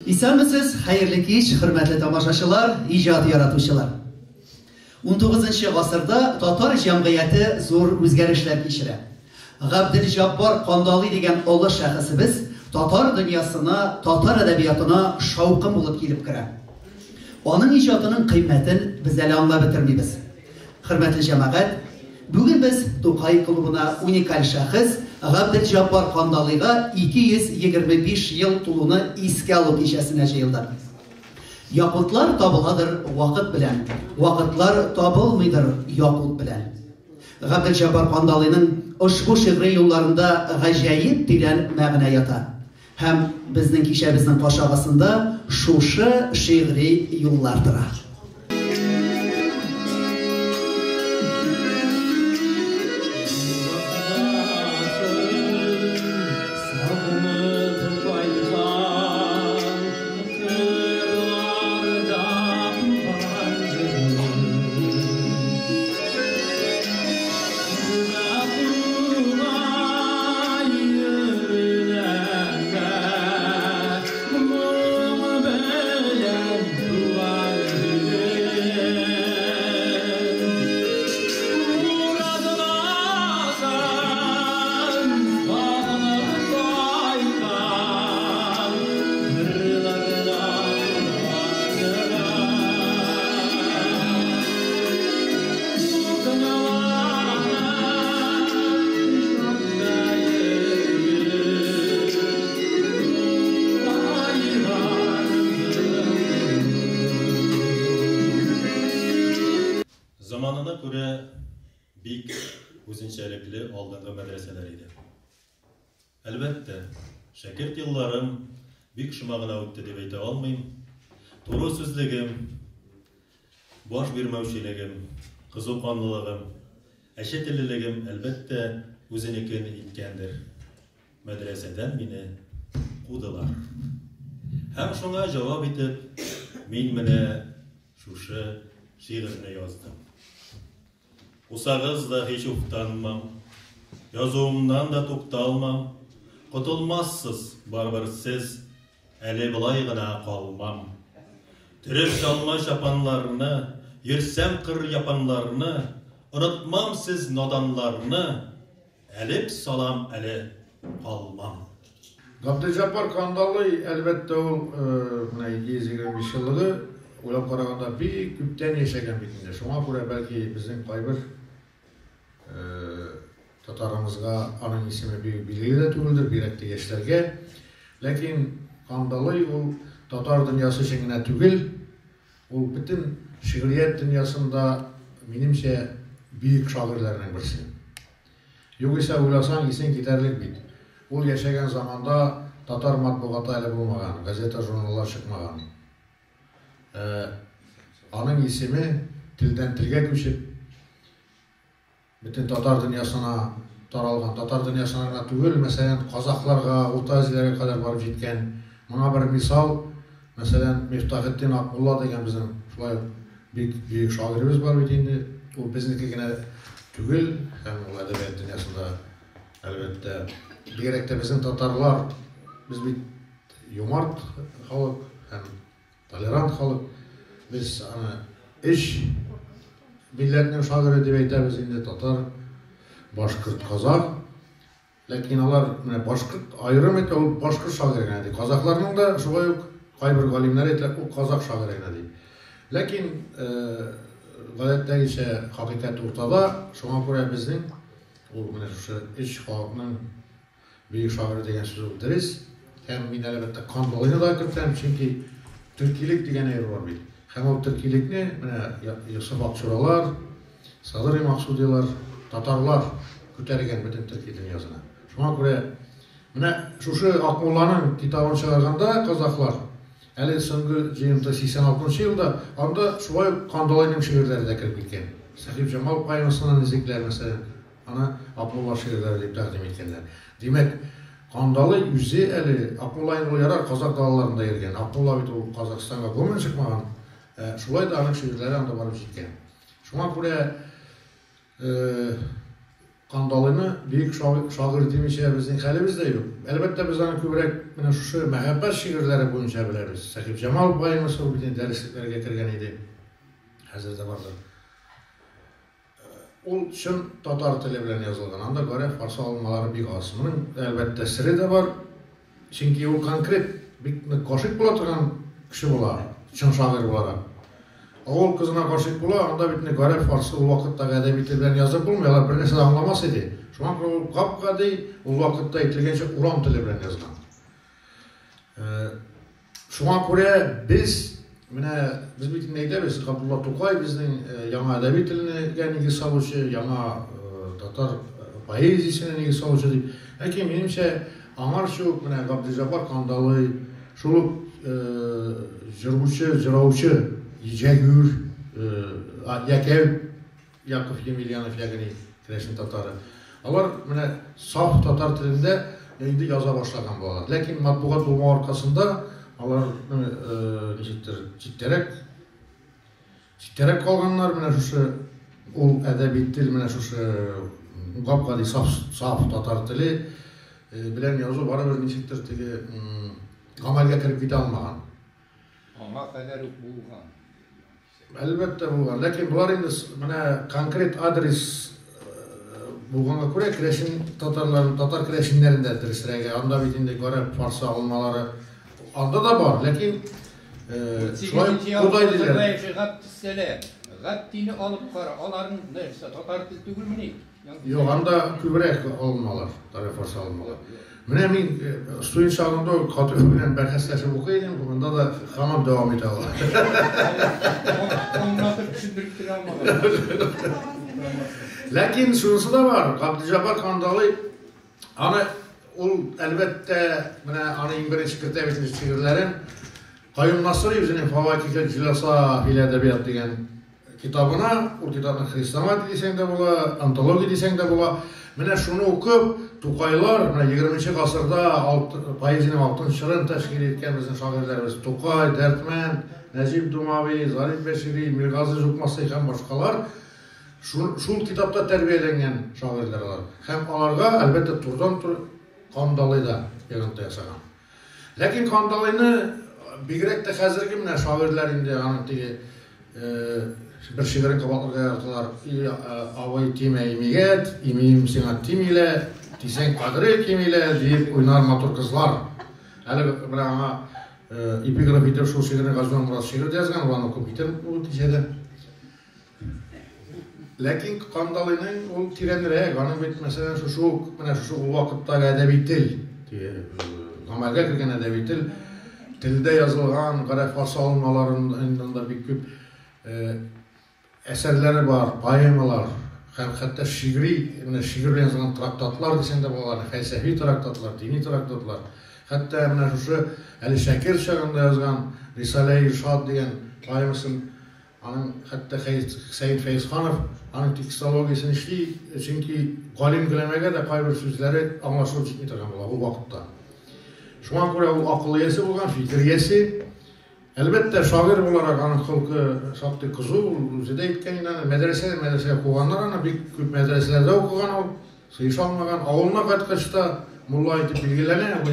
İslamsız hayırlı kech, hürmetli tamaşaçılar, icadi yaratuvchilar. 19 asırda Tatar jamiyati zor o'zgarishlar kechirdi. Abduljabbor Qandali degan ulug' shaxsimiz Tatar dunyosini, Tatar adabiyotini shavqin bo'lib kelib kiradi. Onun ijodining qiymatini biz hali anglab bitirmaymiz. Hurmatli jamoat, bugun biz To'qay klubuna unikal shaxs Abduljabbor Qandaliga 225 yil to'luni esga olib kechasini jayildi. Yaqutlar topıladır vaqt bilan, vaqtlar topilmaydir yaqut bilan. Abduljabbor Qandalining ushbu shi'riy yo'llarında g'ajoyib degan ma'no yotar. Ham bizning kishimizning qo'shig'isida shusha shi'riy yo'llardir. Zamanına göre büyük özünçelikli aldığında medreseleriydi. Elbette, şekirt yıllarım büyük şımağına öttü diye beyte almayayım. Doğru sözlüğüm, boş bir mevşiligim, kızılkanlılığım, eşitliliğim elbette özünükünü itkendir. Medreseden beni kudular. Hem şuna cevap edip, men mene şuşu şiirini yazdım. Usağızda hiç utanmam, yazığımdan da tuktalmam, kutulmazsız, barbarsız, eli bulaygına kalmam. Türüp çalma şapanlarını, yürsem kır yapanlarını, unutmam siz nodanlarını, elip salam eli kalmam. Abduljabbor Qandali elbette o 225 yıllığı oylab qaraganda bir küpten yaşagan bitinde. Şuna göre belki bizim kaybır Tatarımızga anın ismi bir bilgi de tügüldür birekli gençlerge. Lakin Qandali o Tatar dünyası şeklinde tügül, o bütün şiiriyet dünyasında menimçe büyük şairlerinin birisi. Yoksa uylasan isen giderlik bit. O yaşayan zamanda Tatar matbuatıyla bulmagan, gazete jurnallar çıkmagan. Anın ismi tilden tilge köşüp bütün Tatar dünyasına taralgan, Tatar dünyasına tügül, mesela Kazaklarga, Orta Aziyalarga kadar barıp jetken. Buna bir misal, mesela Miftahiddin Akbulla degen bizim şulay büyük şairimiz var bitinde. O biznikine tügül, hem o edebiyat dünyasında elbette gerekte bizim Tatarlar, biz bir yomart halk, hem tolerant halk. Biz iş milletinin şairi edebiyatı biz indi Tatar, Başkırt, Kazak. Lakin onlar Başkırt ayrım etti, o Başkırt şairi gene. Kazaklarının da şuay yok, kaybır galimler ettiler, o Kazak şairi gene. Lakin gazetede ise hakikat ortada, şuna göre bizim o iş halkının büyük şairi degen sözü deriz. Hem min elbette Qandali'ni da kırtlarım çünkü Türkiyelik degen yer var bir. Hem o Türkiyelikni Yusuf Akçuralar, Sadır-ı Maksudiyalar, Tatarlar kötərgen bütün Türkiye dünyasına. Şuna göre şuşu Akmolla'nın kitabını çıkarganda Kazaklar, eli soňky jyýynda 86 yılda anda şuay Qandali'nin şiirleri de kirip gitken. Sahip Cemal Paýmasyndan izlikler mesela ana Akmolla şiirleri deyip takdim etkenler. Demek Qandali yüzü eli Akmolla'nın yarar Kazak dağlarında yergen. Akmolla bit o Kazakistan'a gömün çıkmagan. Şulay da anın şiirleri anda barıp jetken. Şuna göre Кандалыны бик шагыйрь димичә безнең хәлебез дә юк. Әлбәттә без аны күбрәк менә шушы мәхәббәт шигырьләре буенча беләбез. Сәхип Җамал байымыз ул бит дәреслекләргә кергән иде. Хәзер дә бардыр. Ул чын татар теле белән язылган. Анда гарәп фарсы алынмалары бик аз. Моның әлбәттә сире дә бар. Чөнки ул конкрет бик гашыйк була торган кеше була, чын шагыйрь буларак. Авыл кызына гашыйк була, анда бит гарәп фарсы ул вакыттагы әдәби тел белән язып булмый, алар бер нәрсә аңламас иде. Шуңа күрә ул гап-гади ул вакытта әйтелгәнчә урам теле белән язган. Шуңа күрә без бит әйтәбез, Габдулла Тукай безнең яңа әдәби теленә нигез салучы, яңа татар поэзиясенә нигез салучы дип. Ләкин минемчә аңар шул менә Габдулла Кандалый, шул җыраучы Җәгүр, Яков Емельянов ягъни Керәшен татары. Алар менә саф татар телендә инде яза башлаган булалар. Ләкин матбугат булмау аркасында алар читтәрәк калганнар, менә шушы ул әдәби тел, менә шушы гап-гади саф татар теле белән язу барыбер ничектер теге гамәлгә кереп китә алмаган. Аңа кадәр үк булган. Әлбәттә булган, ләкин булар инде менә конкрет адрес булганга күрә Керәшен татарларын, татар Керәшеннәрендә дөресрәге, анда бит инде гарәп фарсы алынмалары анда да бар, ләкин шулай кудай диләр. Гаттине алып кара, аларның нәрсә татар тел түгелмени? Юк, анда күбрәк алынмалар, тариф фарсы алынмалар. Менә мин студент чагында Катык белән бәхәсләшеп укыйдым, монда да һаман дәвам итә алар. Ләкин шунысы да бар, Габдулла Кандалый аны ул әлбәттә менә аны иң беренче кертә бит шигырьләрен Каюм Насыйри үзенең Фавакихел Җиласа фил әдәбият дигән китабына, ул китапны христиан дисәң дә була, антология дисәң дә була. Менә шуны укып, Тукайлар, менә 20нче гасырда поэзияның алтын чырын тәшкил иткән безнең шагыйрьләребез Тукай, Дәртмән, Нәҗип Думави, Зариф Бәшири, Миргазы Жукмасый һәм башкалар шул китапта тәрбияләнгән шагыйрьләр алар. Һәм аларга әлбәттә турыдан-тур Кандалый да ягынта ясаган. Ләкин Кандалыйны бигрәк тә хәзерге менә шагыйрьләр инде аны теге bir şiirin kabatlarga yarattılar. Avay time imiget, imiyim sena timile, tisen kadri kimile deyip oynar motor kızlar. Әлі бір аңа эпиграф етіп шул шиғырын Ғазуан Мұрат шиғырды yazgan, оланы оқып кетер бұл тежеді. Ләкин Кандалыйның ол тирәнірек, аның бет мәселен шушы ул вакыттагы әдәби тел, гамәлгә кергән әдәби тел, телдә язылган гарәп фарсы алынмаларында бик күп әсәрләре бар, поэмалар, һәм хәтта шигъри белән язылган трактатлар дисәң дә булалар, фәлсәфи трактатлар, дини трактатлар. Хәтта менә шушы Әли Шәкир чагында язган Рисалә Иршад дигән поэмасын, аның хәтта Сәйид Фәйзханов аның текстологиясын эшли, чөнки галим гөләмәгә дә кайбер сүзләре аңлашылып җитми торган була ул вакытта. Шуңа күрә ул акыл иясе булган, фикер иясе. Әлбәттә шагыйрь буларак аның хылкы шактый кызу, үзе дә әйткән инде, мәдрәсәгә куганнар, аны бик күп мәдрәсәләрдә укыган ул, сыйыша алмаган, авылына кайткач та мулла итеп билгеләнә, ул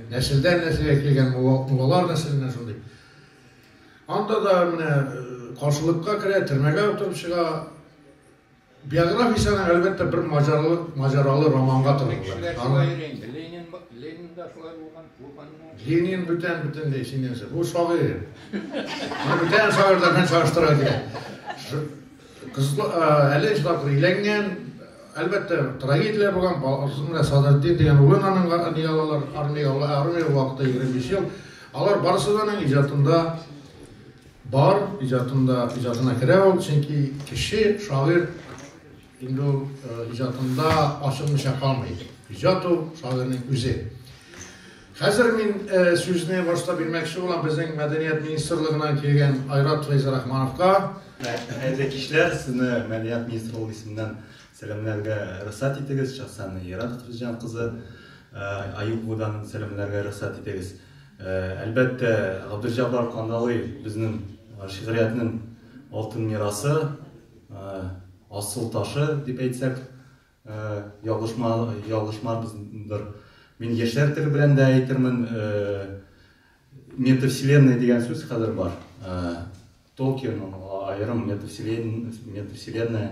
нәселдән нәселгә килгән муллалар нәселеннән шундый. Анда да менә каршылыкка керә, төрмәгә утырып чыга. Биографиясына әлбәттә бер маҗаралы романга тырыла. Ленин бүтән синенсе. Бу шагыйрь. Бүтән шагыйрьләрдән чагыштыра кирәк. Әле шулар өйләнгән, әлбәттә трагедияләр булган, Баласына Садретдин дигән улын аның армия вакытта 25 ел. Алар барысы да аның иҗатында бар, иҗатына керә ул, чөнки кеше шагыйрь инде ул иҗатында ачылмыйча калмый. Иҗат ул шагыйрьнең үзе. Хәзер мин сүзне башта бирмәкче булам безнең Мәдәният министрлыгыннан килгән Айрат Фәйз Рахмановка. Хәзер кишләр, сезне Мәдәният министрлыгы исеменнән сәламләргә рөхсәт итегез. Шәхсән Ират Фәйзҗан кызы Аюповадан сәламләргә рөхсәт итегез. Әлбәттә, Габдулла Кандалый безнең шигъриятның алтын мирасы, асыл ташы дип әйтсәк ялгышмарбыздыр. Мен яшьләр теле белән дә әйтермен, метавселенная дигән сүз хәзер бар. Толкин аерым метавселенная,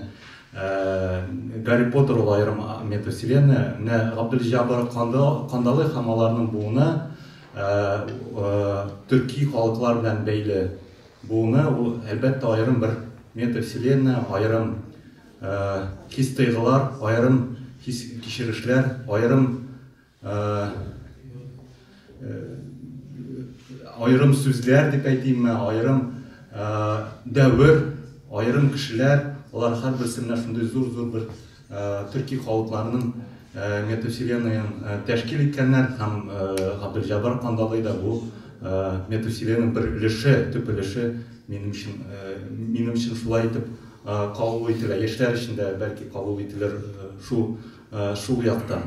Гарри Поттер аерым метавселенная, Габделҗаббар Кандалый һәм аларның буына төрки халыклар белән бәйле буына ул әлбәттә аерым бер метавселенная, аерым хис-тойгылар, аерым хис-кичерешләр, аерым сүзләр дип әйтимме, аерым дәвер, аерым кешеләр, алар һәрберсе менә шундый зур бер төрки халыкларының метавселеннаен тәшкил иткәннәр һәм Габделҗаббар Кандалый да бу метавселеннаның бер өлеше, төп өлеше, минем өчен шулай итеп кабул ителә. Яшьләр өчен дә бәлки кабул ителер шул яктан.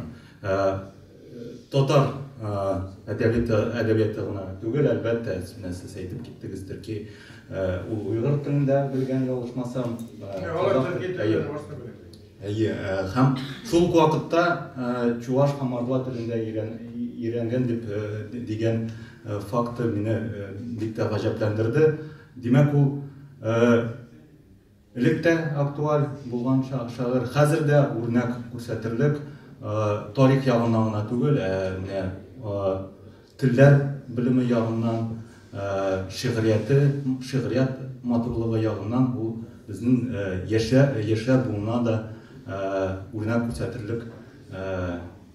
Татар әдәбияты гына түгел, әлбәттә, сез әйтеп киттегездер ки, ул уйгыр телендә белгән ялгышмасам, һәм шул ук вакытта чуаш һәм мордва телендә өйрәнгән дигән факты мине бик тә гаҗәпләндерде. Димәк, ул электә актуаль булган шагыйрь, хәзер дә үрнәк күрсәтерлек, тарих ягыннан гына түгел, телләр белеме ягыннан, шигърият матурлыгы ягыннан бу безнең яшьләр буына да үрнәк күрсәтерлек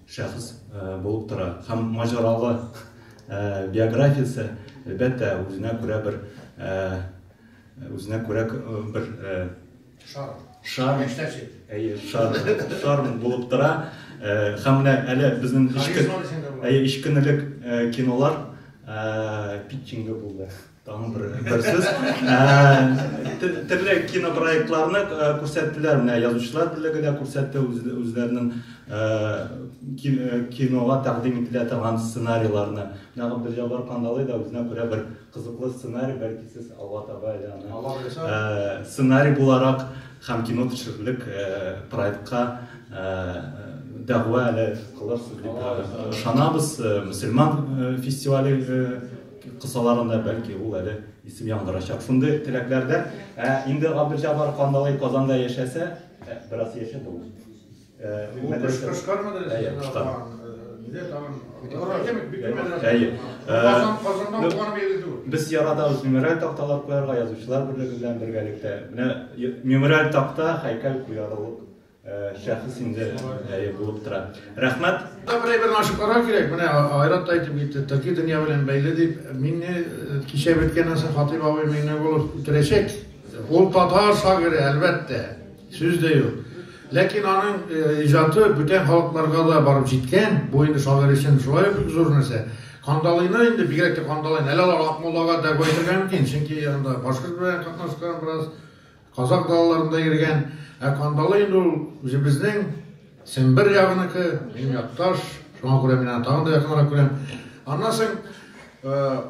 шәхес булып тора. Һәм маҗаралы биографиясе әлбәттә үзенә күрә бер шар булып тора. Һәм әле безнең ичкенелек кинолар питчинги булды. Тагын бер сүз. Төрле кинопроектларны күрсәттеләр, менә язучылар берлеге дә күрсәтте үзләренең кинога тәкъдим ителә торган сценарийларны. Менә Габделҗаббар Кандалый да үзенә күрә бер кызыклы сценарий, бәлки сез Алла таба сценарий буларак һәм кино төшерерлек проектка дәгъва әле кылырсыз дип ышанабыз. Мөселман фестивале кысаларында бәлки ул әле исем яңгырачак. Шундый теләкләрдә. Инде Габделҗаббар Кандалый Казанда яшәсә, бераз яшәде ул. Без яратабыз мемориаль такталар куярга, язучылар берлеге белән бергәлектә. Менә мемориаль такта һәйкәл куярлык шәхес инде булып тора. Рәхмәт. Бер ашыкларга кирәк. Менә Айрат әйтеп китте, төрки дөнья белән бәйле дип, мине кичә беткәннән соң Хатип абый мине булып үтерәчәк. Ул татар шагыйре, әлбәттә, сүз дә юк. Ләкин аның иҗаты бүтән халыкларга да барып җиткән. Бу инде шагыйрь өчен шулай бик зур нәрсә. Кандалыйны инде бигрәк тә Кандалыйны әле Акмуллага да әйтергә мөмкин, чөнки анда башкорт белән катнашкан, бераз казак далаларында йөргән. Кандалый инде ул үзебезнең Сембер ягыныкы, минем якташ, шуңа күрә мин аны тагын да якынрак күрәм. Аннан соң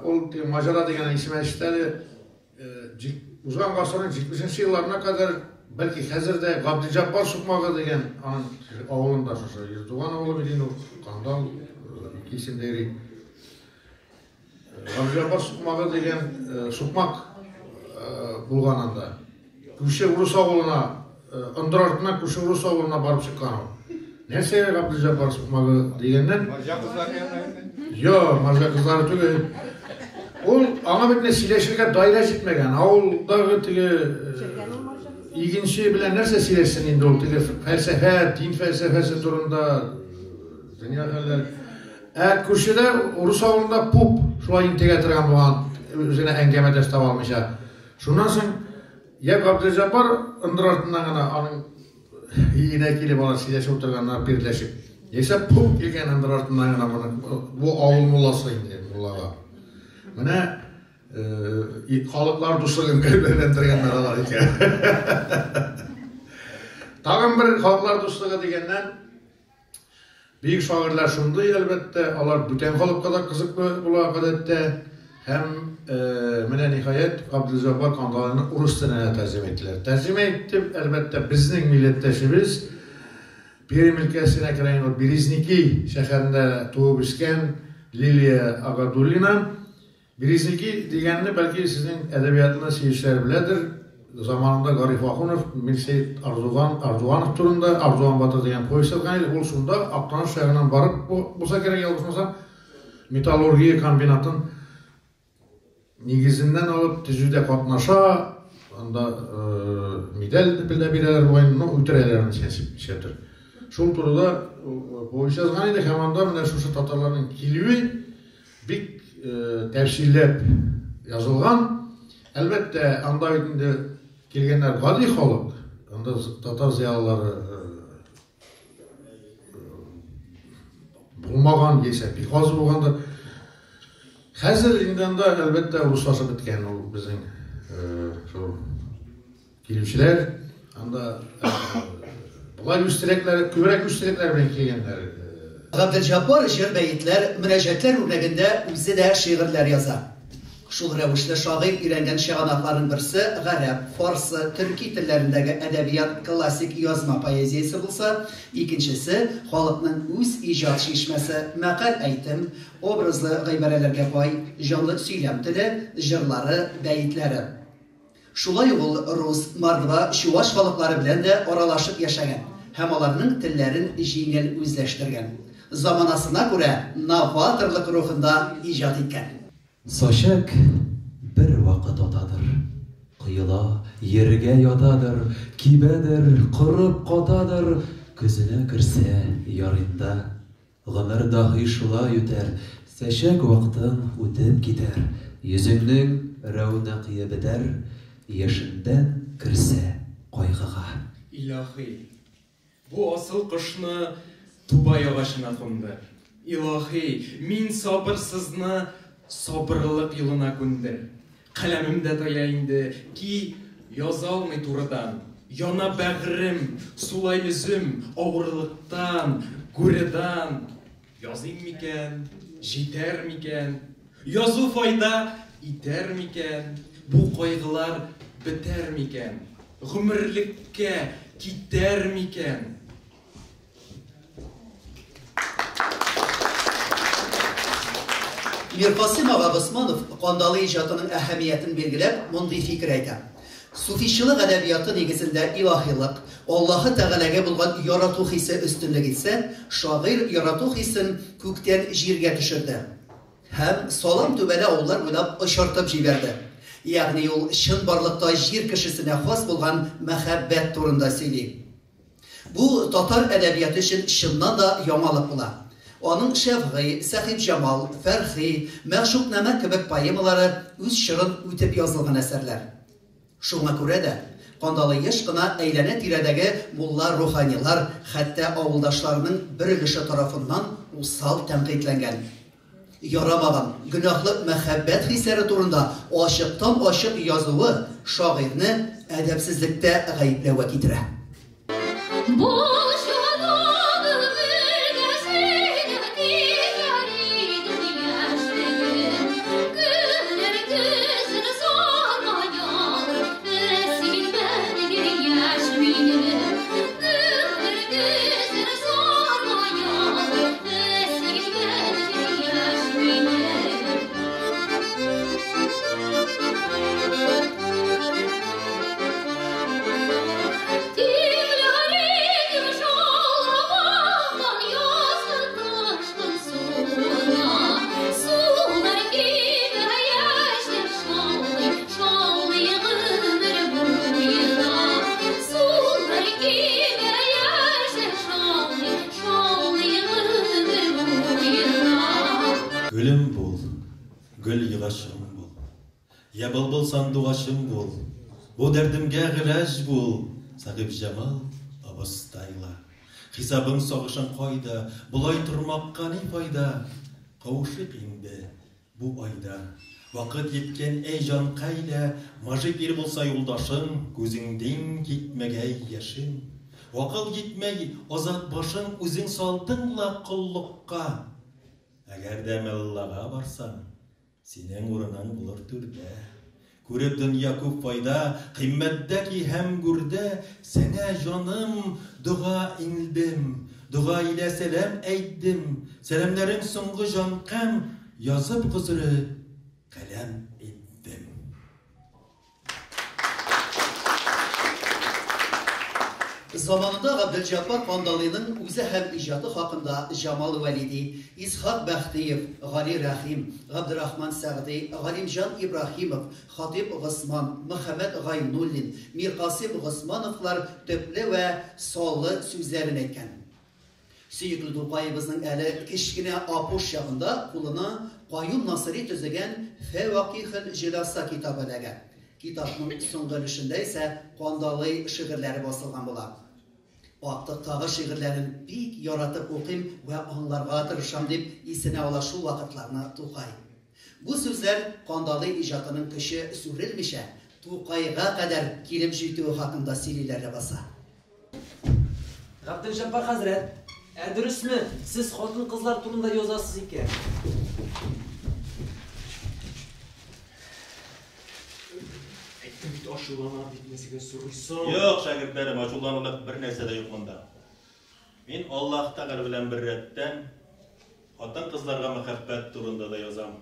ул Маҗара дигән исем әйтте, узган гасырның 70-нче елларына кадәр, бәлки хәзер дә Габделҗаббар Сукмагы дигән аның авылында шушы Ердуган авылы бит Кандал исемдә йөри. Габделҗаббар Сукмагы дигән сукмак булган анда. Күрше урыс авылына, ындырартына күрше урыс авылына барып чыккан. Нәрсә Габделҗаббар Сукмагы дигәннән? Марҗа кызлары янына. Йо, марҗа кызлары түгел. Ул аңа бит сөйләшергә даирә җитмәгән. Авылдагы теге игенче белән нәрсә сөйләшсен инде ул теге фәлсәфә, дин фәлсәфәсе турында дөнья хәлләр. Күршедә урыс авылында поп шулай интегә торган булган, үзенә әңгәмәдәш таба алмыйча. Шуннан соң я Габделҗаббар ындырартыннан гына аның иенә килеп алар сөйләшеп утырганнар бирләшеп. Яисә поп килгән ындырартыннан гына бу авыл мулласы инде муллага. Менә халыклар дуслыгын көлбәләндергәннәр алар икән. Тагын бер халыклар дуслыгы дигәннән бик шагыйрьләр шундый, әлбәттә, алар бүтән халыкка да кызыклы була гадәттә. Һәм менә ниһаять Габделҗаббар Кандалыйны урыс теленә тәрҗемә иттеләр. Тәрҗемә итеп, әлбәттә, безнең милләттәшебез Пермь өлкәсенә керән Березники шәһәрендә туып үскән Лилия Агадуллина. Березники дигәнне бәлки сезнең әдәбиятны сөючеләр беләдер. Zamanında Garif Ахунов, Mirseит Ардуанов турында, Ардуан Батыр деген повесть жазган иде. Ул шунда Актаныш шәһәреннән барып, булса кирәк ялгышмасам, металлургия комбинатын нигезеннән алып төзүдә катнаша, анда медаль белә бирәләр, үтерәләр шәтер. Шул турыда повесть жазган иде, һәм анда менә шушы татарларның килүе бик тәфсилләп язылган. Әлбәттә, анда инде килгәннәр гади халык, анда татар зыялылары булмаган, яисә бик аз булгандыр. Хәзер инде анда әлбәттә руслашып беткән ул безнең шул килүчеләр, анда булай үстерәкләр, күбрәк үстерәкләр белән килгәннәр. Габделҗаббар җыр бәйетләр, мөнәҗәтләр үрнәгендә үзе дә шигырьләр яза. Шул рәвешле шагыйрь өйрәнгән шигырьләрнең берсе гарәп, фарсы, төрки телләрендәге әдәбият классик язма поэзиясе булса, икенчесе халыкның үз иҗат шишмәсе, мәкаль әйтем, образлы гыйбарәләргә бай, җанлы сөйләм теле, җырлары, бәйетләре. Шулай ул рус, мордва, чуаш халыклары белән дә аралашып яшәгән һәм аларның телләрен җиңел үзләштергән. Заманасына күрә новаторлык рухында иҗат иткән. Сачак bir вакыт атадыр, кыйла, ергә ятадыр, кибәдер, кырып катадыр, күзенә керсә ярында. Гомер даһи шулай үтәр, сәчәк вакытын үтеп китәр, йөзеңнең рәүнәкие бетәр, яшендән керсә кайгыга. Илаһи, бу асыл кышны туба ягашына кундыр. Илаһи, мин сабырсызны сабырлык юлына күндер. Каләмемдә тая инде ки яза алмый турыдан. Яна бәгърем, сулай үзем авырлыктан, гүрәдән. Языйм микән, җитәр микән? Язу файда итәр микән? Бу кайгылар бетәр микән? Гомерлеккә китәр микән? Мирқасым аға Ғосманов Кандалы иҗатының әһәмиятен билгеләп, мондый фикер әйтә. Суфичылык әдәбияты нигезендә илаһилык, Аллаһы Тәгаләгә булган ярату хисе өстенлек итсә, шагыйрь ярату хисен күктән җиргә төшерде. Һәм салам түбәле авыллар буйлап очыртып җибәрде. Ягъни ул чын барлыкта җир кешесенә хас булган мәхәббәт турында сөйли. Бу татар әдәбияты өчен чыннан да яңалык була. Аның Шәфгый, Сәхиб Җамал, Фәрхи, Мәгъшуқнамә кебек поэмалары үз чорын үтеп язылган әсәрләр. Шуңа күрә дә Кандалы еш кына әйләнә-тирәдәге мулла руханилар, хәтта авылдашларының бер өлеше тарафыннан усал тәнкыйтьләнгән. Ярамаган, гөнаһлы мәхәббәт хисләре турында ачыктан-ачык язуы шагыйрьне әдәпсезлектә гаепләүгә китерә. Gülüm bul, gül yığaşım bul. Ya bulbul sanduğaşım bul. Bu derdimge gilaj bul. Sahip Cemal abastayla. Hisabım soğuşan koyda. Bulay turmakka ne fayda. Kavuşuk indi bu ayda. Vakit yetken ey can kayda. Majik bir bulsa yoldaşın. Gözünden gitmegey yaşın. Vakıl gitmey azat başın. Üzün saldınla kullukka. Eğer de Allah'a varsan, senin uğrunan bulur türbe. Күреп дөнья күп файда, кыйммәттәки һәм гүрдә, сәңә җаным дуга иңелдем, дуга илә сәлам әйттем, сәламнәрем соңгы җанкам, язып кызыры каләм иттем. Zamanında Abdülcabbar Kandali'nin üze hem icatı hakkında Cemal Velidi, İshak Bəxtiyev, Gali Rahim, Abdurrahman Sa'di, Galimcan İbrahimov, Hatip Osman, Muhammed Gaynullin, Mirqasim Osmanovlar töplü ve sallı sözlerini etken. Süyüklü Duqayımızın eli kişkine apuş yağında kuluna Qayyum Nasiri tüzegen Fevakihil Jilasa kitabı ləgə. Kitabın sonğuluşunda ise Kandalı şiirleri basılgan bular. Artık tağı şiirlerin bik yaratıp okuyum ve anlarga tırışam deyip isine ala şu vakitlarına Tuqay. Bu sözler Kandalı icatının kışı sürülmişe, Tuqay'a kadar kilim jütüğü hakkında sililerle basa. Abdülcabbar Hazret, dürüst mü? Siz hatun kızlar turunda yazasız iken. Aşılana bitmesiga so'raysan. Yo'q, shogirdlarim, ashullanib bir narsa da yo'q bunda. Men Alloh Taolo bilan bir ratdan xotin qizlarga muhabbat turida da yozam.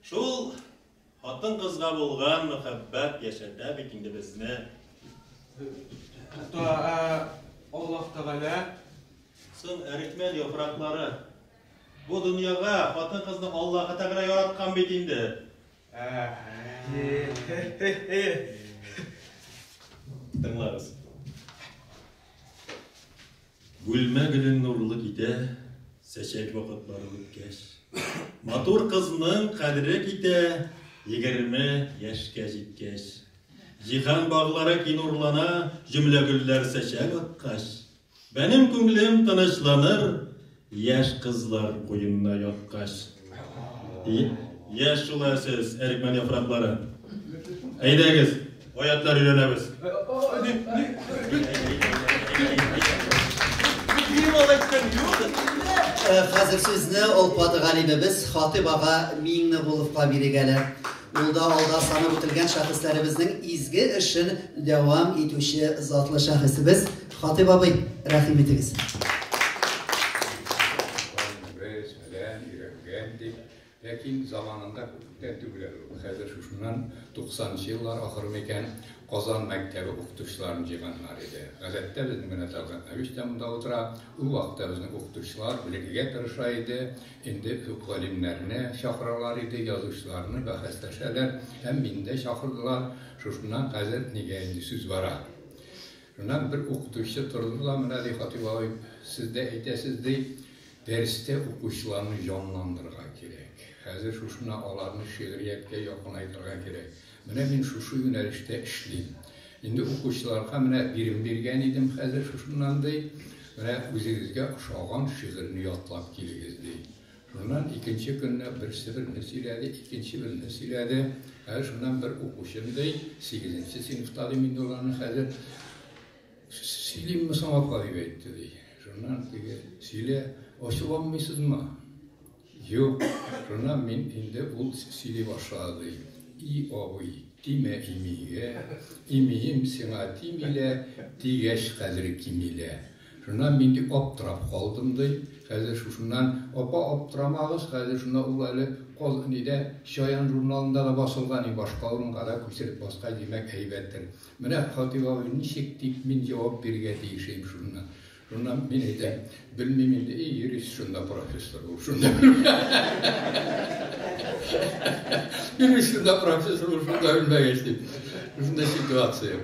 Shul xotin qizga bo'lgan muhabbat yashada bekindi bizni. Hatto Alloh Taolo So'ng eritmen yaproqlari bu dunyoga xotin qizni Alloh Taolo yaratgan bekindi. Tыңларыз. Gülme gülün nurlu gide, seçek vakitları ötkəş. Matur kızının kadri gide, 20 yaşka jitkəş. Jihan bağlara ki nurlana, cümle güller seçek ötkaş. Benim künglim tanışlanır, yaş kızlar koyunna yotkaş. Yaş şula siz, erikmen yaprakları. Eydegiz, oyatlar öğrenemiz. Hazır sözünü olpadı galibimiz Hatip Ağa minni bulufqa birigeler. Ulda alda sanı bitilgen şahıslarımızın izgi işin devam etuşi zatlı şahısımız Hatip Ağa rahim etiniz. Lakin zamanında tədbirlər hazır şuşundan 90-cı yıllar axırı məkən Qazan məktəbi oxutuşlarını yığanlar idi. Qəzətdə bizim mənəzəlqən əvişdəmdə otura, o vaxtda bizim oxutuşlar bilgiyə tırışa idi. İndi qalimlərinə şaxralar idi, yazışlarını və xəstəşələr həm ində şaxırdılar. Şuşundan qəzət nigəyindi süz vara. Şundan bir oxutuşçu turdular, mənə deyik, Hatip Ağa, sizdə eytəsizdir, dərsdə oxuşlarını canlandırğa gerek. Hazır şuşuna alarını şiiriyyətə yaxınaydıran gerek. Mənə min şuşu yönəlişdə işləyim. İndi oxuşlarına mənə birim birgən idim, hazır şuşundandı. Mənə üzünüzə aşağıdan şiirini yatlab geligizdi. Şundan ikinci gündə birisi bir nəsilədi, ikinci bir nəsilədi. Hazır şundan bir oxuşumdu. 8-ci sinifdadı min dolarını hazır silim mi sana qayıb etdi. Şundan silə aşılanmısınız mı? Yok, şuna min indi ul sili başladı. İ oğuy, dime imiye, imiyim sina timile, digeş kadri kimile. Şuna mindi optrap kaldımdı. Hazır şundan opa optramağız, hazır şuna ulalı kol nide Şayan jurnalında da basılgan başka onun kadar küsürüp başka demek heybettir. Mene Hatip Ağa nişektik min cevap birge deyişeyim şundan. Şundan min edem, bilmem indi iyi yürüyüş şunda profesör ol, şunda yürüyüş şunda profesör ol, şunda ölme geçtim. Şunda situasiya.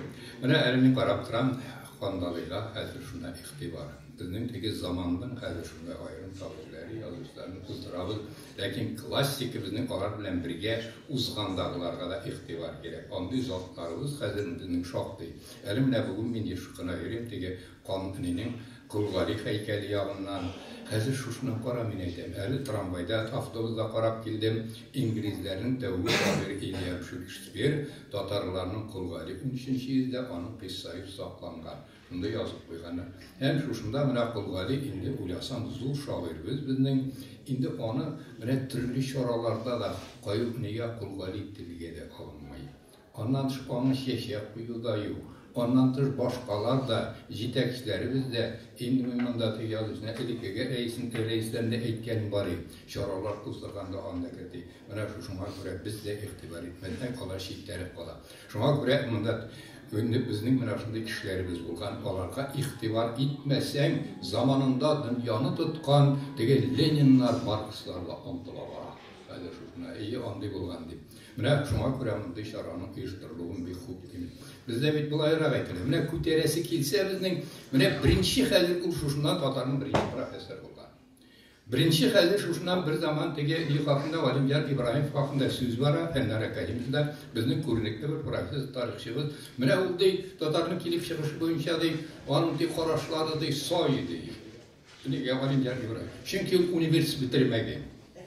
Mene elini qarab turan Kandalıyla hazır şunda iktibar. Bizim teki zamandan hazır şunda ayrım tabirleri, yazışlarını kızdırabız. Lakin klassik bizden qalar bilen birge uzğandaqlarga da iktibar gerek. Andı zatlarımız hazır bizim şoqdi. Elimle bugün min yeşqına verim teki qanuninin Кулгали һәйкәле ягыннан. Хәзер шушны карап мин әйтәм. Әле трамвайда, автобуста карап килдем. Инглизләрнең тәүге шагыйрь Илья Шекспир татарларның Кулгали 13-нче йөздә аның кыссасы сакланган. Шунда язып куйганнар. Һәм шушында менә Кулгали инде уйласам зур шагыйрьбез безнең. Инде аны менә төрле чараларда да кайып нигә Кулгали телгә дә алынмый. Аннан аны чәчәк куюда юк. Ondan tır başkalar da, jitekçilerimiz de, indi mümkünde de yazısına elikege reislerinde etken bari, şaralar kızdırganda anda kedi. Bana şuna göre biz de iktibar etmeden kalar şiddetleri kala. Şuna göre bizning mana shunday kishilarimiz bo'lgan, ularga iktibar etmasang, zamonida dunyoni tutgan degan Leninlar, Markslarga omtila boradi. Hali shuna onday bo'lgan deb. Mana shunga ko'ra bunday ishoraning uyushtiriluvini bexub deymiz. Bizda bit bulayroq aytiladi. Mana ko'tarasi kelsa bizning mana birinchi hali shundan Tatarning birinchi professor bo'lgan. Birinchi hali shundan bir zaman tege haqında Valimjar İbrahim haqında so'z bor, Fanlar akademiyasida bizning ko'rnekli bir professor tarixchimiz. Mana unday Tatarning kelib chiqishi bo'yicha onun qarashlari soyidi. Nega Valimjar İbrahim? Chunki universitet bitirmagan.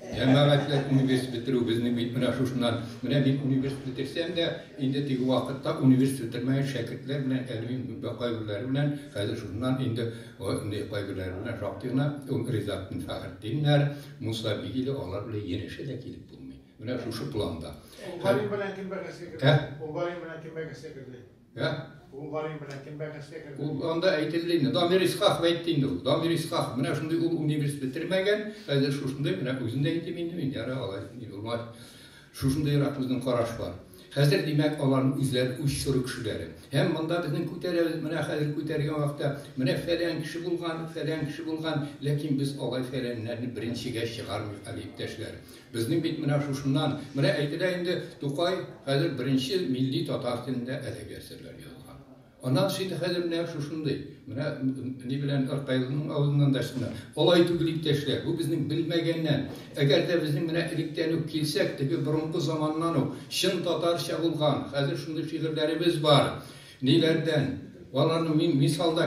Cəmiyyətlər universitet bitirir, bizning mana shundan, mana bir universitet bitirsəm də, indi tigi vaqtda universitet bitirməyən şagirdlər bilan elmi qaygıları bilan hozir shundan indi o qaygıları bilan şaqtığına Rizattin Fəxriddinlər, Musa Bigili onlar bilan yenişə də kelib bulmay. Mana şu planda. Onların bilan kim bəqəsə kirdi? Onların bilan kim bəqəsə kirdi? Ya? Onların bilan kim bəqəsə kirdi? Onda aytıldı. Damir İshaq aytdı. Damir İshaq mana shunday universitet bitirmagan, hozir shunday mana o'zinde aytdim men yara olay olmaz. Shunday bizning qarash bor. Hozir demak ularning o'zlari ushshur kishilari. Ham bunda bizning ko'taramiz, mana hozir ko'targan vaqtda mana falan kishi bo'lgan, lekin biz olay falanlarni birinchiga chiqarmay alibtashlar. Bizning bit mana shundan, mana aytida endi To'qay hozir birinchi milliy tatar tilida adabiyot asarlar yozgan. Ondan sonra hozir mana shunday, mana ne bilan Arqaylıning og'zidan daşına. Olay tuglikdashlar. Bu bizning bilmagandan, agar da bizning mana ilikdan kelsak, degi burunqi zamondan shin tatarcha bo'lgan, hozir shunday she'rlarimiz bor. Nelardan ularni misolda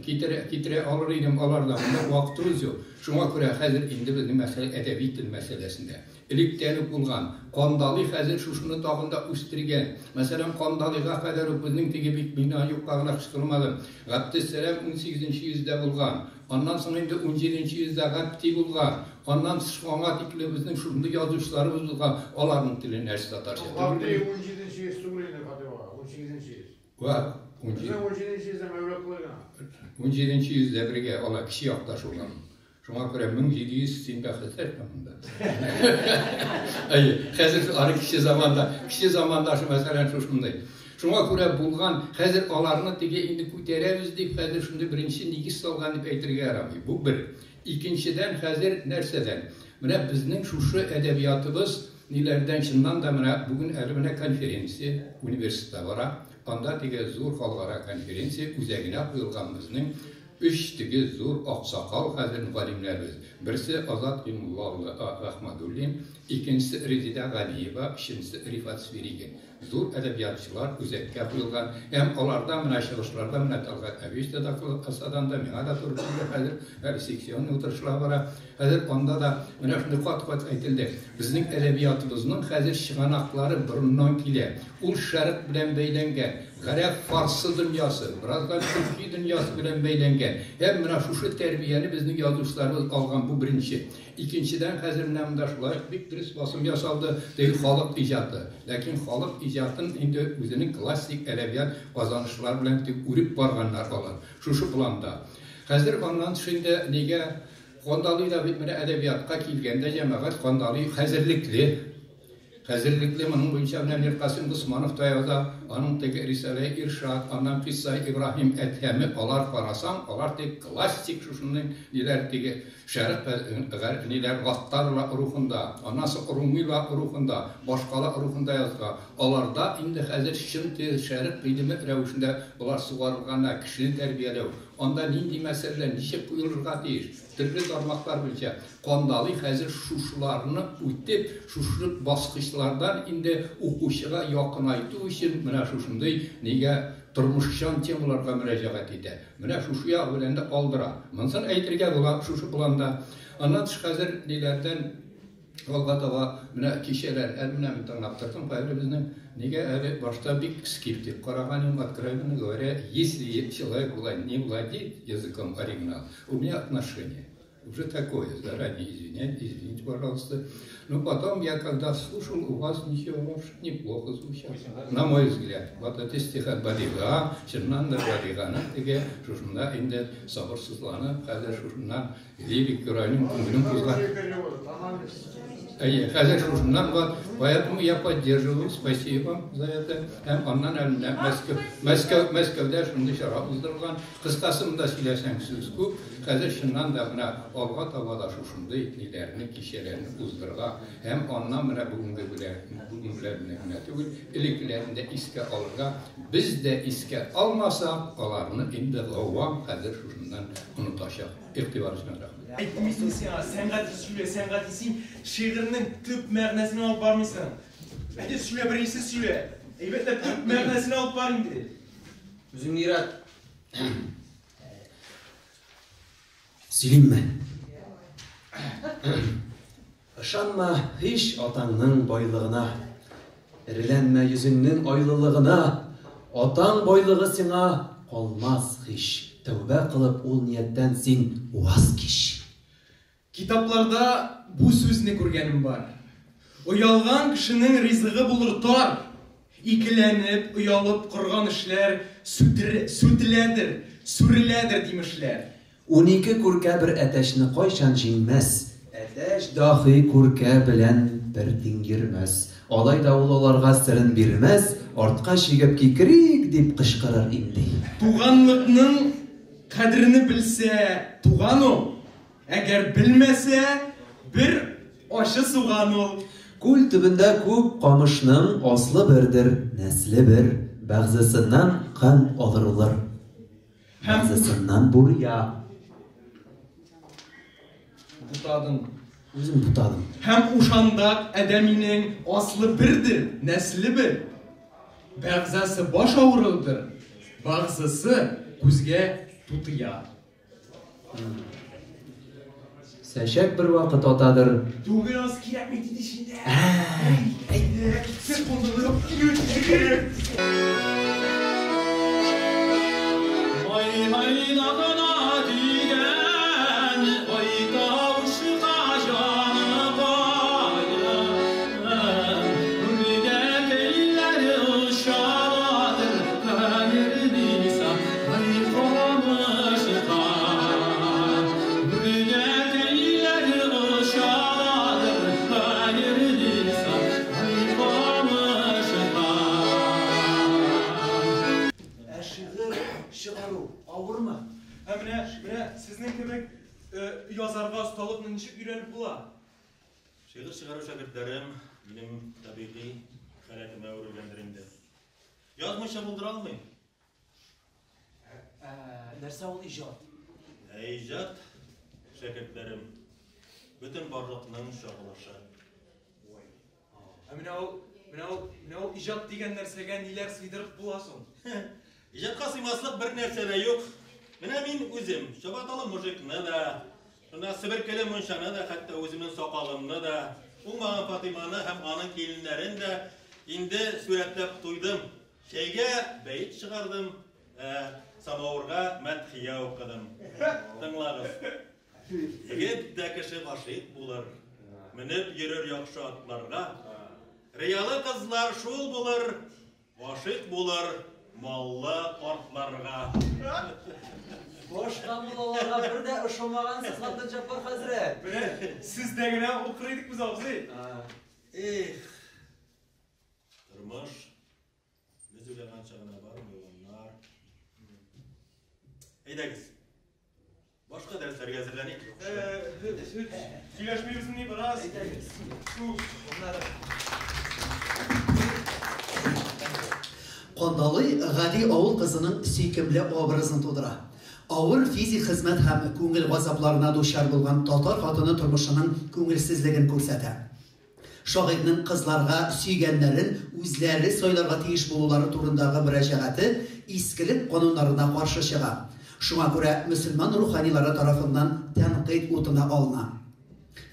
keltira olar edim, ulardan vaqtimiz yo'q. Shunga ko'ra hozir endi bizning masala adabiy til masalasida ilikdan bo'lgan Qandali hozir shuni tog'inda o'stirgan. Masalan, Qandaliga qadar bizning tegi bino yo'qligini chiqarmadi. G'abdissalam 18-yüzdə bo'lgan. Ondan sonra endi 17-yüzdə G'abti bo'lgan. Ondan sonra tikli bizning shunday yozuvchilarimiz bo'lgan. Ularning tilini narsatarcha. G'abti 17-yüz Suriyaga qadar 18-yüz. Va 17-yüzdə mavlud qilgan. 17-yüzdə birga ola kishi yoqdash bo'lgan. Şuna göre 1700 sin baxetler bunda. Ay, hozir arı kişi zamanda şu meselen şunday. Şuna göre bulgan hozir alarını tege indi ko'taramiz deb hozir shunda birinchi negiz solgan deb aytirga yaramaydi. Bu bir. Ikkinchidan hozir narsadan. Mana bizning shu adabiyotimiz nelardan shundan da mana bugun mana konferensiya universitetda bor. Onda tege zo'r xalqaro konferensiya o'zagina qo'yilgan bizning 3 tigi zo'r oqsoqol hozir muallimlarimiz. Birisi Azat Imulloğlu Ahmadullin, ikincisi Rezida G'aniyeva, uchinchisi Rifat Sverigin. Zo'r adabiyotchilar o'zakka qo'yilgan. Ham ulardan mana shiorlarda mana Talg'at Avishda da asadan da menga da turib hozir har seksiyon o'tirishlar bor. Hozir onda da mana shunday qat aytildi. Bizning adabiyotimizning hozir shiğanaqlari burundan keladi. Ul sharq bilan beylangan. G'arab Farsi dunyosi, birazdan Turkiy dunyosi bilan beylangan. Hem mana shu tarbiyani bizning yozuvchilarimiz olgan bu birinchi. İkinciden hozir namda shular Viktoris bosim yasaldi, deyil xalq ijodi. Lekin xalq ijodini endi o'zining klassik adabiyot qozonishlari bilan urib borganlar bor. Shu planda. Hozir ondan shunda nega Qandalida bitmadi adabiyotga kelganda jamoat Qandali hazırlıklı bunun boyunca Münir Qasim Qusmanov tayyorda, onun teki Risale İrşad, ondan Qissay İbrahim Ethemi olar qarasan, olar tek klassik şunun neler teki şərq neler Gattarla ruhunda, ondan sonra Rumiyla ruhunda, başqala ruhunda yazgan. Olarda indi hazır şərq bilimi rəvişində bunlar suğarılğanlar, kişini tərbiyələv, Анда нинди мәсьәләләр ничек куелырга тиеш? Төрле тармаклар буенча Кандалый хәзер шушыларны үтеп, шушы баскычлардан инде укучыга якынайту өчен менә шушындый нигә тормышчан темаларга мөрәҗәгать итә. Менә шушы ягы белән дә калдыра. Монсын әйтергә була шушы планда. Аннан тыш хәзер ниләрдән алга таба менә кичәләр, менә мин тыңлап тордым, хәзер безнең нигә әле башта бик скептик караган, откровенно говоря, если человек не владеет языком оригинала, у меня отношение уже такое, заранее извините, пожалуйста. Но потом я, когда слушал, у вас ничего неплохо звучало, на мой взгляд. Вот это стих Балига, Чернанда Балигана, теге, шушында инде сабырсызланып, хәзер шушыннан лирик күрәнем, күңелем кузган. Хәзер шушыннан вот, поэтому я поддерживаю, спасибо вам за это. Аннан әлендә Мәскәүдә шундый чара уздырылган, кыскасында сөйләсәң сүз күп, хәзер шуннан да менә алга таба да шушындый ниләрне, кичәләрне уздырырга, һәм аннан менә бүгенге белән түгел, элеккеләрне искә алырга, без дә искә алмасак, аларны инде гавам хәзер шушыннан онытачак. Игътибарыңызга рәхмәт. Әйтмисең сен сәнгать шигырьнең төп мәгънәсен алып бармыйсың. Әйдә сөйлә, беренче сөйлә. Әйбәтләп төп мәгънәсен алып бар инде. Үзең ират. Сөйлимме? Ышанма һич атаңның байлыгына. Эреләнмә йөзеңнең айлылыгына. Атаң байлыгы сиңа калмас һич. Тәүбә кылып ул нияттән син ваз кич. Китапларда бу сүзне күргәнем бар. Уялган кешенең ризыгы булыр тар. Икеләнеп, уялып корган эшләр сүтеләдер, сүреләдер димешләр. 12 күркә бер әтәшне кайчан җиңмәс. Әтәш дахи күркә белән бер диңгермәс. Алай да ул аларга сырын бирмәс, артка чигеп кикрик дип кычкырыр инде. Туганлыкның кадрене белсә, туган ул. Әгәр белмәсә, бер ашы суган ул. Күл төбендә күп камышның аслы бердер, нәсле бер, бәгъзесеннән кан алырлар. Бәгъзесеннән буря. Бутадың. Үзем бутадым. Һәм ушандак әдәминең аслы бердер, нәсле бер. Бәгъзәсе баш авырылдыр, бәгъзәсе күзгә тутыя. Сәчәк бер вакыт атадыр. Түгел аз кирәкми дидишендә. Әйдә, сез кундырып кирәк. Майдагына дигән, айтаушыга җаны кайда. Үрдә кәйләре ушаладыр, кәмер диса, майкамышыга. Үрдә кәйләре ушаладыр, кәмер диса, майкамышыга. Шигырь чыгару авырмы? Менә сезнең кебек язарга осталыкны ничек өйрәнеп була? Шигырь чыгару шәкертләрем минем табигый хәрәкәтемә әверелгәндер инде. Язмыйча булдыра алмыйм. Нәрсә ул иҗат? Иҗат шәкертләрем бөтен барлыкның чагылышы. Менә ул иҗат дигән нәрсәгә ниләр сыйдырып була соң? Иҗатка сыймаслык бер нәрсә дә юк. Менә мин үзем чабаталы мужикны да, шуңа себеркеле мунчаны да, хәтта үземнең сакалымны да, уңмаган Фатиманы һәм аның киленнәрен дә инде сурәтләп туйдым. Шәйгә бәйт чыгардым, самавырга мәдхия укыдым. Тыңлагыз. Егет дә кеше гашыйк булыр, менеп йөрер яхшы атларга. Риялы кызлар шул булыр, гашыйк булыр маллы картларга. Башка балаларга бер дә ошамагансыз Хатын Җаппар хәзрәт. Менә сездә генә укыр идек без абзый. Тормыш без уйлаганча гына бармый onlar. Әйдәгез. Башка дәресләргә әзерләник. Сөйләшмәйбезме бераз? Кандалый гади авыл кызының сөйкемле образын тудыра. Авыр физик хезмәт һәм күңел газапларына дучар булган татар хатыны тормышының күңелсезлеген күрсәтә. Шагыйрьнең кызларга сөйгәннәрен үзләре сайларга тиеш булулары турындагы мөрәҗәгате искелек кануннарына каршы чыга. Шуңа күрә мөселман руханилары тарафыннан тәнкыйть утына алына.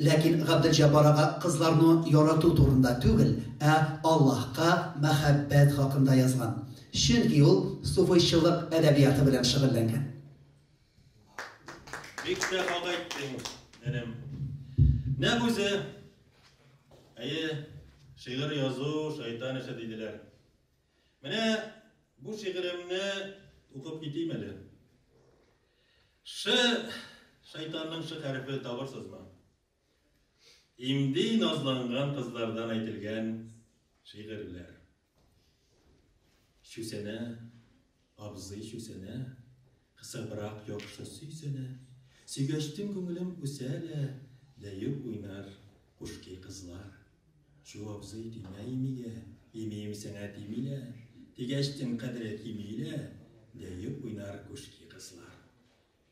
Ләкин Габделҗаббар ага кызларны ярату турында түгел, Аллаһка мәхәббәт хакында язган. Чөнки ул суфыйчылык әдәбияты белән шөгыльләнгән. Бик тә хакыйкатен, энем. Нәм үзе? Шигырь язу шайтан эше диделәр. Менә бу шигыремне укып китим әле. Шайтанның хәрефе табырсызмы? Имди назланган кызлардан әйтелгән шигырьләр. Шүсәнә, абзый шүсәнә, кысабрак яхшы сөйсәнә. Сөйгәчтем күңелем үсәлә, дәеп уйнар кушки кызлар. Шу абзый тимә имигә, имием сәңә тимилә, тигәчтем кадәр тимилә, дәеп уйнар кушки кызлар.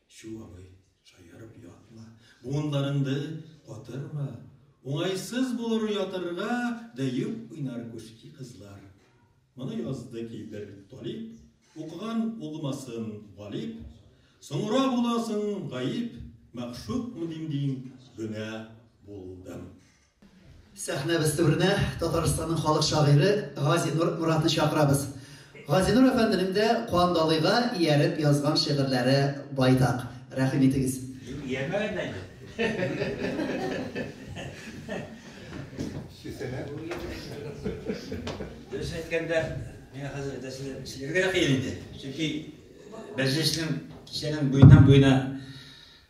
Шу абый шаярып ятма, буынларыңды катырма. Уңайсыз булыр ятырга, дәеп уйнар кушки кызлар. Моны язды ки бер талип, укыган ugmasın галип, соңра буласың гаип, мәхшук мудимдин гөнә булдым. Сәхнәбез төбенә Татарстанның халык шагыйре Газинур Муратны чакырабыз. Газинур әфәнденең дә Кандалыйга ияреп язган шигырьләре байтак. Рәхим итегез. Йәмәгән Дөрес әйткәндә, миңа хәзер сөйләргә кыен инде. Чөнки бәҗешнең кичәнең буена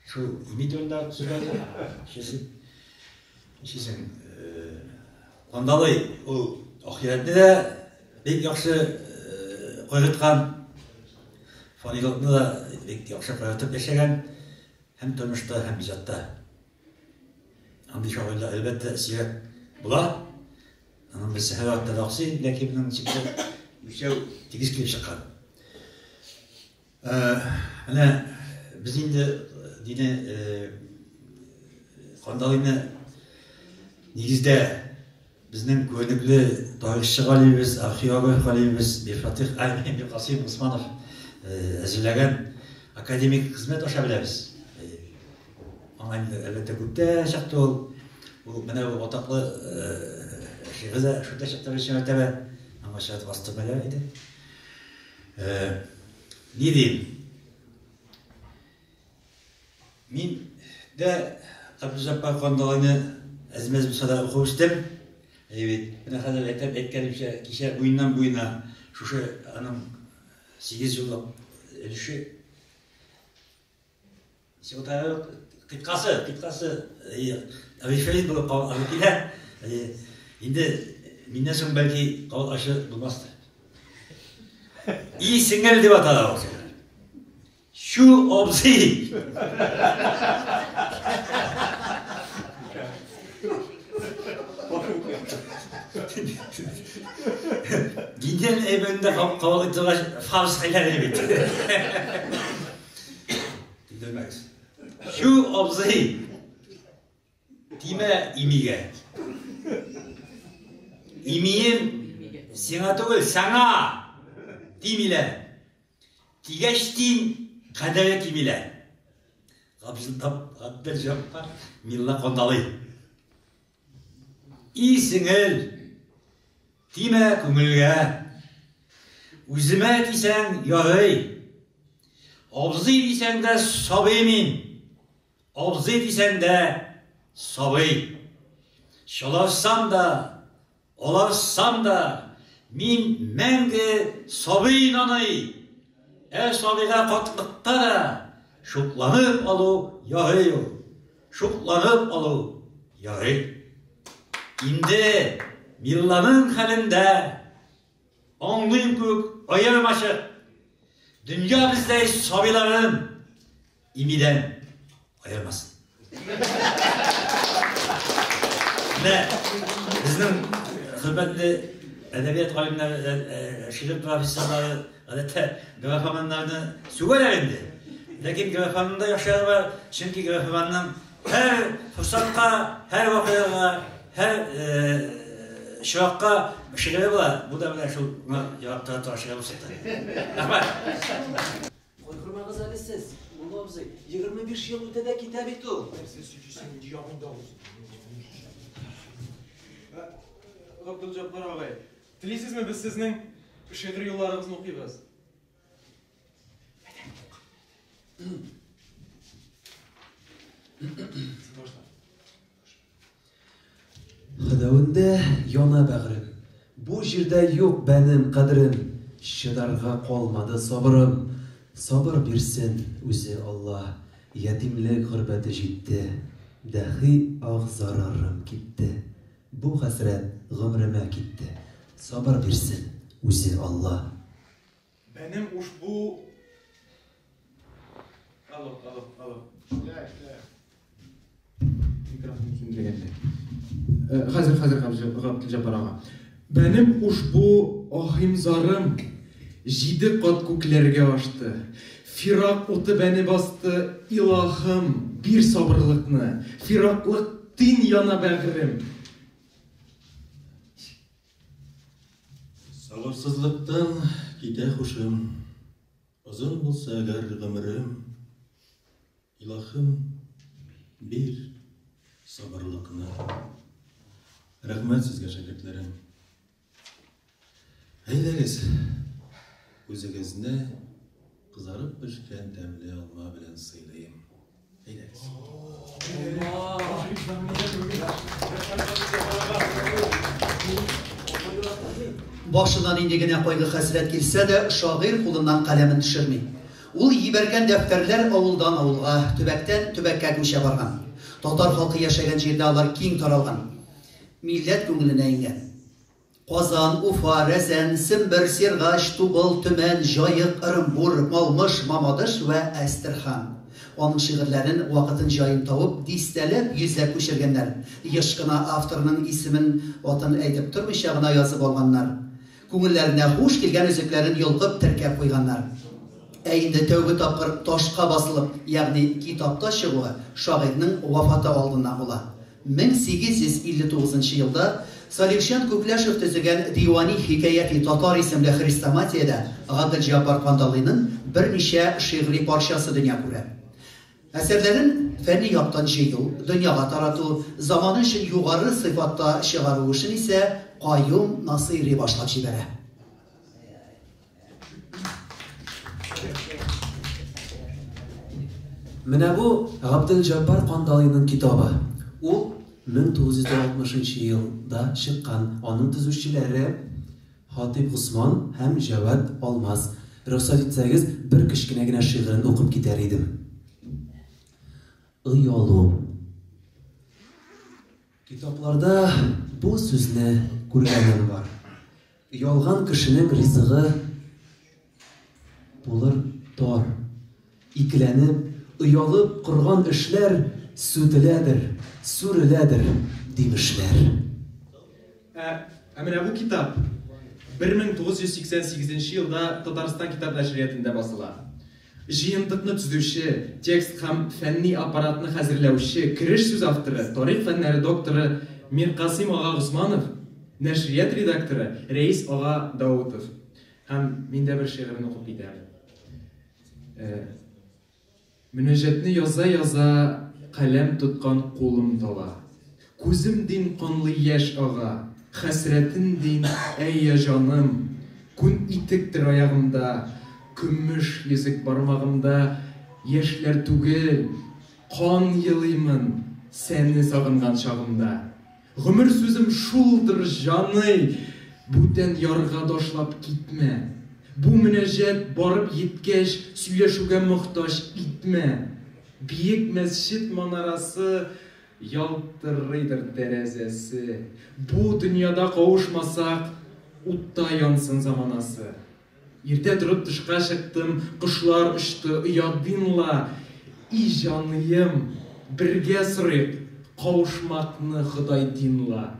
шу имитонда сөйләде. Шисен Кандалый ул ахиратта да бик яхшы кайгырткан, фанилыкны да бик яхшы кайгыртып яшәгән һәм тормышта, һәм иҗатта. Андый шагыйрьләр әлбәттә сирәк була. Аның берсе һәвәттә дәхси, ләкин моның чиктә үчәү тигез килеп чыккан. Менә без инде дине Кандалыйны нигездә безнең күнекле тарихчы галибез, археолог галибез Бифатих Касим Усманов әзерләгән академик хезмәт аша беләбез. Аңа әлбәттә күптә чыкты ул. Ул менә бу атаклы шигырьдә шунда чыкты өчен тәбә аңа шат бастырмалар иде. Ни дим? Мин дә Габделҗаббар Кандалыйны әзмәз булса укып үстем. Менә хәзер әйткәнемчә, кичә буеннан буена шушы аның 8 еллык өлеше. Сәүдә кыткасы авифелит булып калган. Инде миннән соң бәлки кал ашы булмасты. И сиңел дип атала ул. Шу абзый. Giden evinde kavalıktılar farz hayalleri bitti. Demek. Şu abzayı dime imige. İmiyim sana değil sana dimile. Digeçtin kadere kimile. Gabdelҗаббар Милла Кандалый. İsingel dime күңелгә. Үземә дисәң ярый. Абзый дисәң дә сабый мин. Абзый дисәң дә сабый. Шаларсам да, аларсам да мин мәңге сабый наный. Сабыйга катлыкта да шукланып алу ярый. Шукланып алу ярый. İndi Milla'nın halinde anlıyım kök ayırmaşık. Dünya bizde sabiların imiden ayırmasın. Ne? Bizden hürmetli edebiyat alimleri, şiir profesörleri, adette grafamanlarını sügüler indi. Ләкин графанында яшәр бар, чөнки графанның һәр форсатка, һәр вакыйгага, һәр шуакка шигыре була. Бу да менә шул яктан ташыга булса. Рәхмәт. Хөрмәт газали сез, Мулла абзый, 25 ел үтә дә китә бит ул. Габдулҗаббар агай, телисезме без сезнең шигъри юлларыгызны укыйбыз? Хыдавында яна бәгърем. Бу җирдә юк бәнем кадерем. Чыдарга калмады сабырым. Сабыр бирсен үзе Алла. Ятимлек гырбәте җитте. Дәхи ак зарарым китте. Бу хәсрәт гомремә китте. Сабыр бирсен үзе Алла. Benim uşbu... Alo. Mikrofonu söndürgende. Hazır Gabdülcabbar ağa. Benim uşbu ahimzarım jidi kat köklerge açtı. Firak otu beni bastı, ilahım bir sabırlıkны. Firaklık tin yana bәгърем. Sabırsızlıktan kite huşum, uzun bulsa eğer gımrım, ilahım bir sabırlıkны. Rahmet sizge şakirtlerim. Heydəgiz, özünüzne kızarıp pişken temli alma bilen sıylayım. Heydəgiz. Başından indigene koygu hasret kilse de şair kulundan kalemin düşürmey. Ул ебәргән дәфтәрләр авылдан авылга, төбәктән төбәккә күчә барган. Татар халкы яшәгән җирдә алар киң таралган. Милләт күңеленә иңгән. Казан, Уфа, Рәзән, Сембер, Сиргач, Тубыл, Төмән, Җаек, Ырымбур, Малмыш, Мамадыш вә Әстерхан. Аның шигырьләрен вакытын җаен табып, дистәләп, йөзләп күчергәннәр. Еш кына авторның исемен, атын әйтеп тормыйча гына язып алганнар. Күңелләренә хуш килгән үзекләрен йолкып теркәп куйганнар. Инде тәүбе тапкыр ташка басылып, ягъни китапта чыгуы шагыйрьнең вафаты алдыннан була. 1859 елда Салихшан Күкләшев төзегән Дивани хикаяти татар исемле хрестоматиядә Габдулҗаббар Кандалыйның берничә шигъри парчасы дөнья күрә. Әсәрләрен фәнни яктан җыю, дөньяга тарату, заманы өчен югары сыйфатта чыгару өчен исә Каюм Насыйри башлап җибәрә. Менә бу Габдулҗаббар Кандалыйның китабы. Ул 1960 елда чыккан. Аның төзүчеләре Хатип Госман һәм Җавад Алмаз. Рөхсәт итсәгез, бер кичкенә генә шигырен укып китәр идем. Ыялу. Китапларда бу сүзне күргәнем бар. Ялган кешенең ризыгы булыр тар. Икеләнеп, ыялып корган эшләр сүтеләдер, сүреләдер димешләр. Менә бу китап 1988 елда Татарстан китап нәшриятында басыла. Җыентыкны төзүче, текст һәм фәнни аппаратны хәзерләүче, киреш сүз авторы, тарих фәннәре докторы Миркасим ага Госманов, нәшрият редакторы Рәис ага Даутов. Һәм мин дә бер шигырен укып китәм. Мөнәҗәтне яза каләм тоткан кулым тала. Күзем дин канлы яшь ага, хәсрәтен дин әйя җаным. Күн итектер аягымда, көмеш йөзек бармагымда, яшьләр түгел, кан елыймын сәнне сагынган чагымда. Гомер сүзем шулдыр җаный, бүтән ярга ташлап китмә. Бу мөнәҗәт барып җиткәч, сөйләшүгә мохтаҗ итмә. Биек мәсҗид манарасы ялтырыйдыр тәрәзәсе. Бу дөньяда кавышмасак, утта янсын заманасы. Иртә торып тышка чыктым, кошлар очты, оядынла. И җаныем, бергә сырыйк, кавышмакны Ходай динла.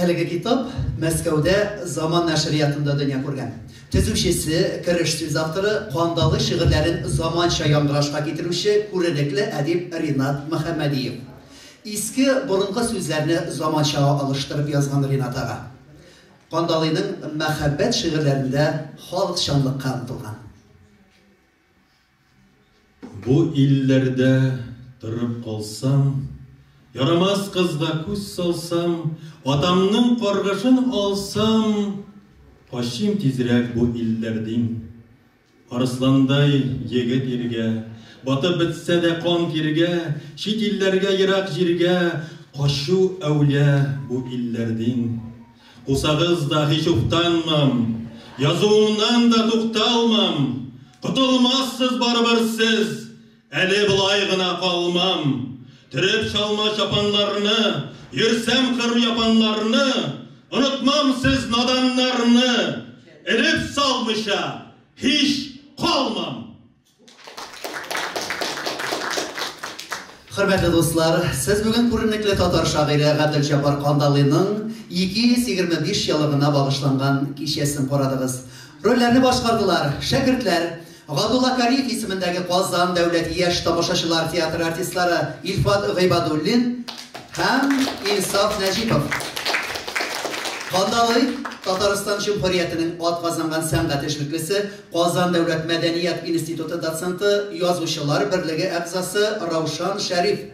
Әлеге китап Мәскәүдә Заман нәшриятында дөнья күргән. Төзүчесе, кереш сүз авторы, кандалы шигырьләрен заманча яңгырашка китерүче күренекле әдип Ринат Мөхәммәдиев. Иске борынгы сүзләрне заманча алыштырып язган Ринат ага. Кандалыйның мәхәббәт шигырьләрендә халыкчанлыкка омтылган. Бу илләрдә торып калсам, ярамас кызга күз салсам, атамның каргышын алсам, кашим тизрәк бу илләрдән. Арысландай егет иргә, батып бетсә дә кан киргә, чит илләргә ерак җиргә, кашу әүлә бу илләрдән. Кусагыз да һич уктанмам, язуымнан да тукталмам, котылмассыз барыбер сез, әле болай гына калмам. Төреп чалма чапанларны, йөрсәм кыр япанларны, unutmam siz nadanlarını, elip salmışa hiç kalmam. Hürmetli dostlar, siz bugün күренекле татар шагыйре Габделҗаббар Кандалыйның 225 еллыгына багышланган кичәсен карадыгыз. Рольләрне башкардылар шәкертләр Габдулла Кариев исемендәге Казан дәүләт яшь тамашачылар театры артистлары Илфат Гыйбадуллин һәм Инсаф Нәҗипов. Кандалый Татарстан Җумһуриятенең атказанган сәнгать эшлеклесе, Казан дәүләт мәдәният институты доценты, язучылар берлеге әгъзасы Раушан Шәриф.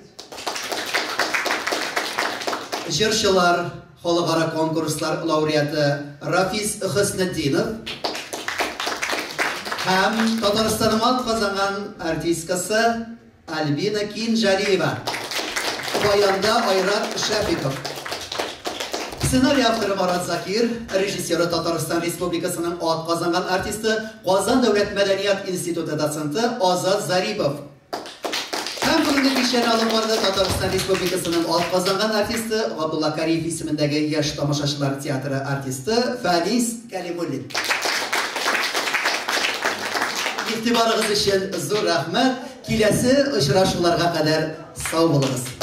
Җырчылар, халыкара конкурслар лауреаты Рафис Хөснетдинов һәм Татарстанның атказанган артисткасы Альбина Кинжалиева. Баянда Айрат Шәфиков. Сценарий авторы Марат Закир, режиссеры Татарстан Республикасының атказанган артисты, Казан дәүләт мәдәният институты доценты Азат Зарипов. Һәм бүгенге кичәне алып барды Татарстан Республикасының атказанган артисты, Габдулла Кариев исемендәге яшь тамашачылар театры артисты Фәнис Кәлимуллин. Игътибарыгыз өчен зур рәхмәт. Киләсе очрашуларга кадәр сау булыгыз.